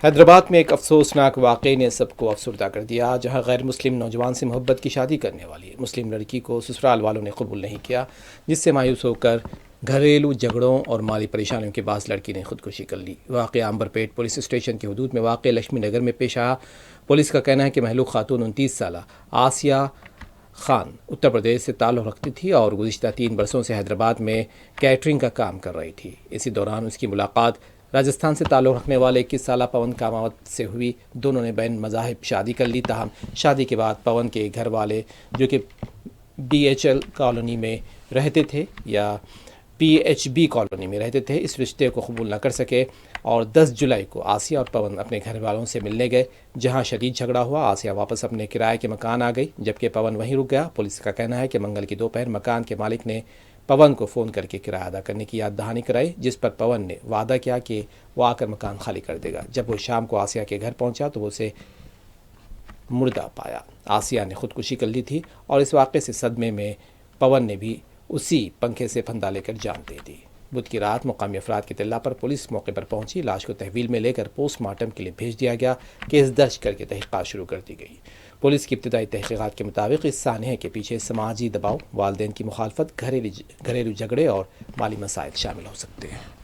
حیدرآباد میں ایک افسوسناک واقعے نے سب کو افسردہ کر دیا، جہاں غیر مسلم نوجوان سے محبت کی شادی کرنے والی مسلم لڑکی کو سسرال والوں نے قبول نہیں کیا، جس سے مایوس ہو کر گھریلو جھگڑوں اور مالی پریشانیوں کے باعث لڑکی نے خودکشی کر لی۔ واقعہ عنبرپیٹ پولیس اسٹیشن کی حدود میں واقع لکشمی نگر میں پیش آیا۔ پولیس کا کہنا ہے کہ مہلوک خاتون 29 سالہ آسیہ خان اتر پردیش سے تعلق رکھتی تھی اور گزشتہ 3 برسوں سے حیدرآباد میں کیٹرنگ کا کام کر رہی تھی۔ اسی دوران اس کی ملاقات راجستھان سے تعلق رکھنے والے 21 سالہ پون کاماوت سے ہوئی۔ دونوں نے بین مذاہب شادی کر لی، تاہم شادی کے بعد پون کے گھر والے، جو کہ BHL کالونی میں رہتے تھے یا PHB کالونی میں رہتے تھے، اس رشتے کو قبول نہ کر سکے اور 10 جولائی کو آسیہ اور پون اپنے گھر والوں سے ملنے گئے، جہاں شدید جھگڑا ہوا۔ آسیہ واپس اپنے کرائے کے مکان آ گئی، جبکہ پون وہیں رک گیا۔ پولیس کا کہنا ہے کہ منگل کی دوپہر مکان کے مالک نے پون کو فون کر کے کرایہ ادا کرنے کی یاد دہانی کرائی، جس پر پون نے وعدہ کیا کہ وہ آ کر مکان خالی کر دے گا۔ جب وہ شام کو آسیہ کے گھر پہنچا تو وہ اسے مردہ پایا۔ آسیہ نے خودکشی کر لی تھی اور اس واقعے سے صدمے میں پون نے بھی اسی پنکھے سے پھندا لے کر جان دے دی۔ بدھ کی رات مقامی افراد کی اطلاع پر پولیس موقع پر پہنچی، لاش کو تحویل میں لے کر پوسٹ مارٹم کے لیے بھیج دیا گیا۔ کیس درج کر کے تحقیقات شروع کر دی گئی۔ پولیس کی ابتدائی تحقیقات کے مطابق اس سانحے کے پیچھے سماجی دباؤ، والدین کی مخالفت، گھریلو جھگڑے اور مالی مسائل شامل ہو سکتے ہیں۔